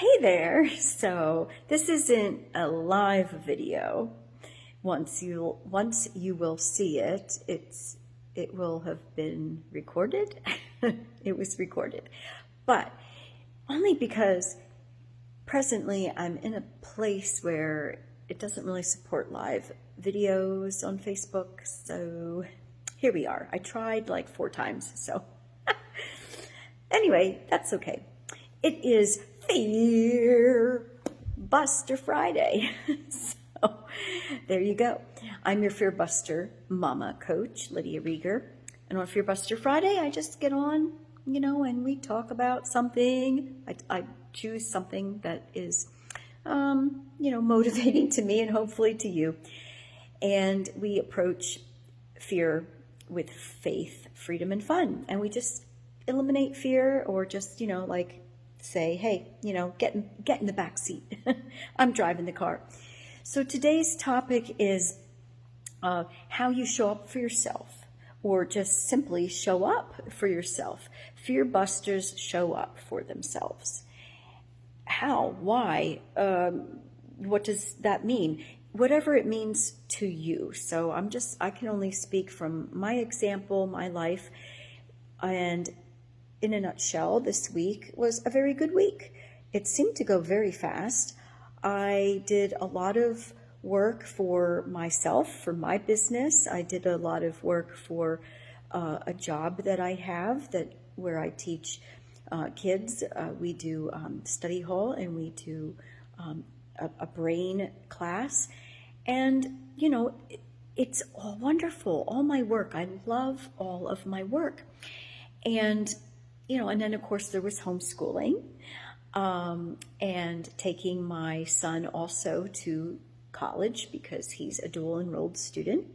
Hey there! So this isn't a live video. Once you will see it, it will have been recorded. It was recorded, but only because presently I'm in a place where it doesn't really support live videos on Facebook. So here we are. I tried like 4 times. So anyway, that's okay. It is Fear Buster Friday. So there you go. I'm your Fear Buster mama coach, Lydia Rieger. And on Fear Buster Friday, I just get on, and we talk about something. I choose something that is, motivating to me and hopefully to you. And we approach fear with faith, freedom, and fun. And we just eliminate fear, or just, say, hey, get in the back seat. I'm driving the car. So today's topic is how you show up for yourself, or just simply show up for yourself. Fear busters show up for themselves. How? Why? What does that mean? Whatever it means to you. So I can only speak from my example, my life. And in a nutshell, this week was a very good week. It seemed to go very fast. I did a lot of work for myself, for my business. I did a lot of work for a job that I have where I teach kids. We do study hall, and we do a brain class. And, it's all wonderful, all my work. I love all of my work. And, and then of course there was homeschooling, and taking my son also to college because he's a dual enrolled student,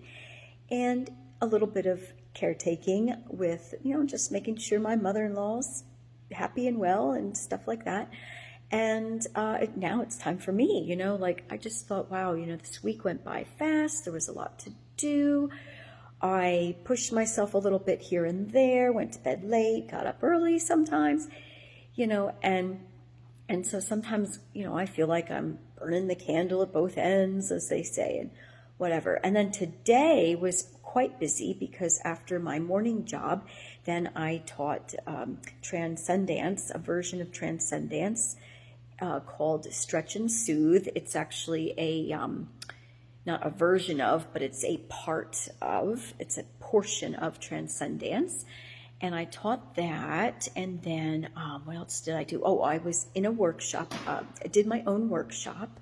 and a little bit of caretaking with, just making sure my mother-in-law's happy and well and stuff like that. And now it's time for me, I just thought, wow, this week went by fast. There was a lot to do. I pushed myself a little bit here and there, went to bed late, got up early sometimes, and so sometimes, I feel like I'm burning the candle at both ends, as they say, and whatever. And then today was quite busy because after my morning job, then I taught Transcendence, a version of Transcendence called Stretch and Soothe. It's actually not a version of, but it's a portion of Transcendence. And I taught that. And then what else did I do? Oh, I was in a workshop. I did my own workshop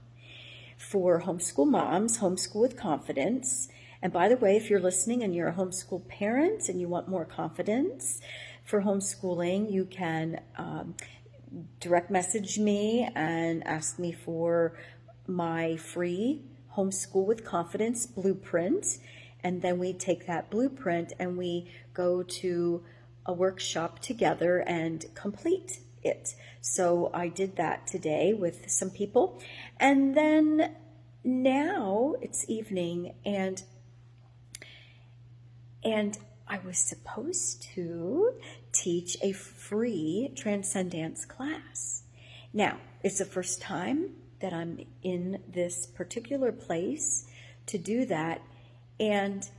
for homeschool moms, Homeschool with Confidence. And by the way, if you're listening and you're a homeschool parent and you want more confidence for homeschooling, you can direct message me and ask me for my free Homeschool with Confidence blueprint. And then we take that blueprint and we go to a workshop together and complete it. So I did that today with some people. And then now it's evening, and I was supposed to teach a free Transcendence class. Now, it's the first time that I'm in this particular place to do that, and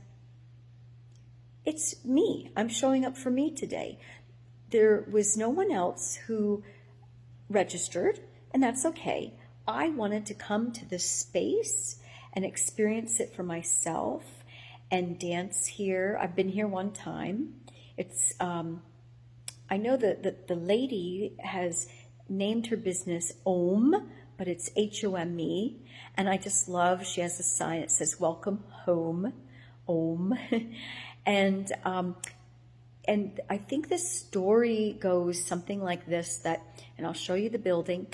it's me. I'm showing up for me today. There was no one else who registered, and that's okay. I wanted to come to this space and experience it for myself and dance here. I've been here one time. It's I know that the lady has named her business Om, but it's HOME, and I just love, she has a sign that says welcome home, Om. And I think this story goes something like this, and I'll show you the building,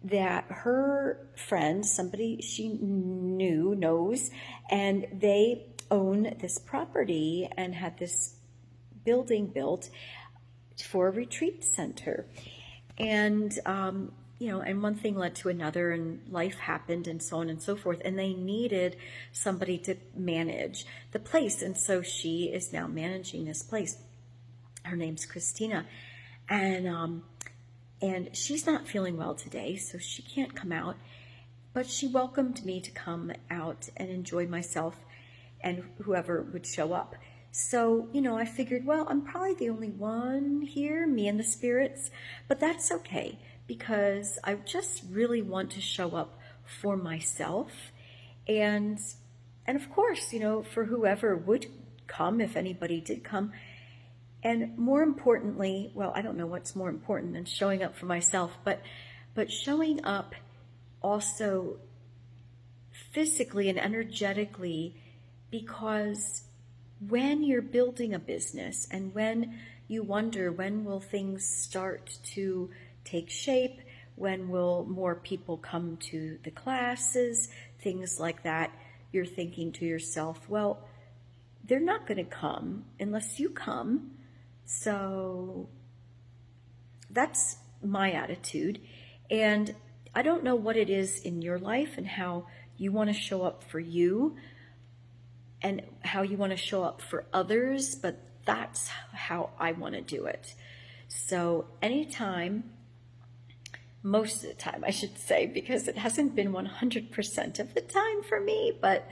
that her friend, somebody she knows, and they own this property and had this building built for a retreat center. And, and one thing led to another, and life happened, and so on and so forth. And they needed somebody to manage the place. And so she is now managing this place. Her name's Christina. And And she's not feeling well today, so she can't come out, but she welcomed me to come out and enjoy myself and whoever would show up. So, I figured, well, I'm probably the only one here, me and the spirits, but that's okay because I just really want to show up for myself and of course, for whoever would come, if anybody did come. And more importantly, well, I don't know what's more important than showing up for myself, but showing up also physically and energetically, because when you're building a business and when you wonder when will things start to take shape, when will more people come to the classes, things like that, you're thinking to yourself, well, they're not going to come unless you come. So that's my attitude. And I don't know what it is in your life and how you want to show up for you and how you want to show up for others, but that's how I want to do it. So anytime, most of the time, I should say, because it hasn't been 100% of the time for me, but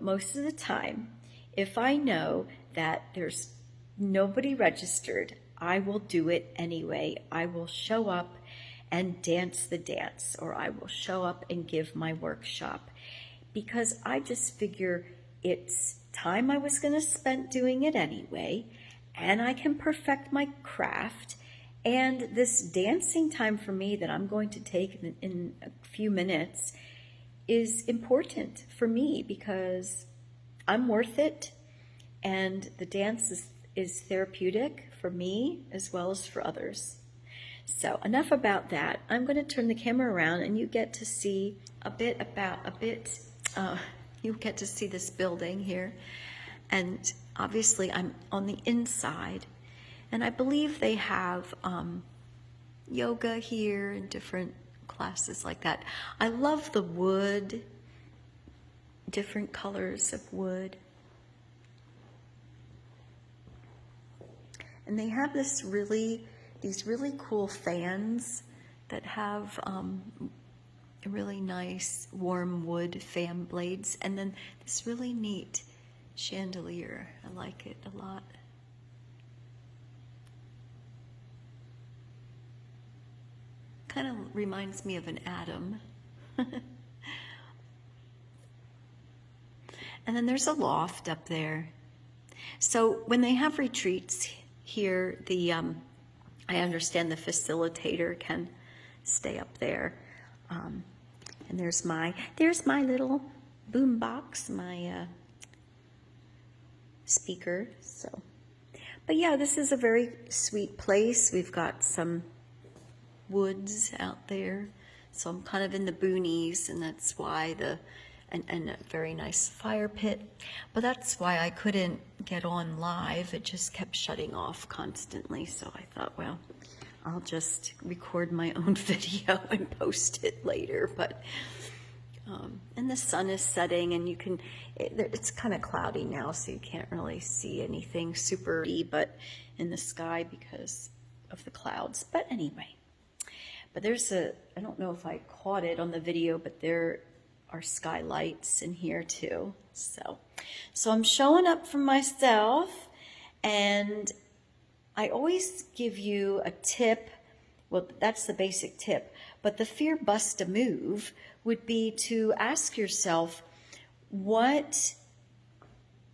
most of the time, if I know that there's nobody registered, I will do it anyway. I will show up and dance the dance, or I will show up and give my workshop, because I just figure it's time I was going to spend doing it anyway, and I can perfect my craft. And this dancing time for me that I'm going to take in a few minutes is important for me because I'm worth it, and the dance is therapeutic for me as well as for others. So enough about that. I'm going to turn the camera around and you get to see you get to see this building here. And obviously I'm on the inside, and I believe they have yoga here and different classes like that. I love the wood, different colors of wood. And they have these really cool fans that have really nice warm wood fan blades, and then this really neat chandelier. I like it a lot. Kind of reminds me of an atom. And then there's a loft up there. So when they have retreats here, I understand the facilitator can stay up there. And there's my little boom box, my speaker. So, but yeah, this is a very sweet place. We've got some woods out there, so I'm kind of in the boonies, and that's why and a very nice fire pit. But that's why I couldn't get on live. It just kept shutting off constantly. So I thought, well, I'll just record my own video and post it later. But and the sun is setting, and it's kind of cloudy now, so you can't really see anything super but in the sky because of the clouds. But anyway, but I don't know if I caught it on the video, but there are skylights in here too. So I'm showing up for myself, and I always give you a tip. Well, that's the basic tip, but the fear bust a move would be to ask yourself, what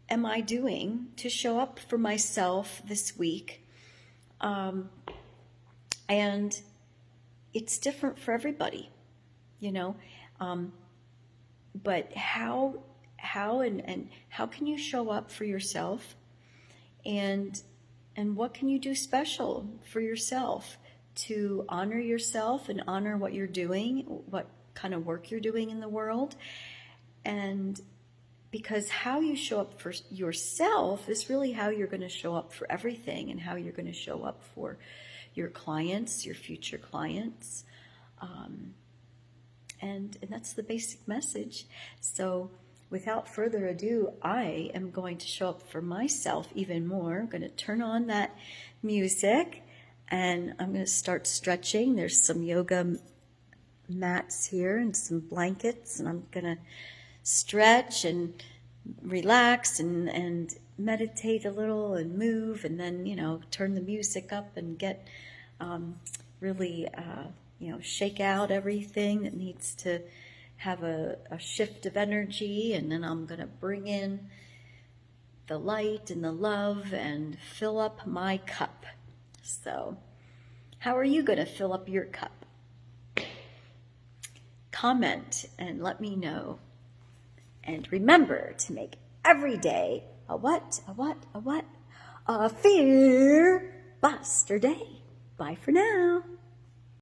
am I doing to show up for myself this week? And it's different for everybody, but how can you show up for yourself, and what can you do special for yourself to honor yourself and honor what you're doing, what kind of work you're doing in the world? And because how you show up for yourself is really how you're going to show up for everything, and how you're going to show up for your clients, your future clients. And that's the basic message. So without further ado, I am going to show up for myself even more. I'm going to turn on that music. And I'm going to start stretching. There's some yoga mats here and some blankets, and I'm going to stretch and relax and meditate a little and move, and then, turn the music up and get really, shake out everything that needs to have a shift of energy. And then I'm going to bring in the light and the love and fill up my cup. So, how are you going to fill up your cup? Comment and let me know. And remember to make every day a what? A fear buster day. Bye for now.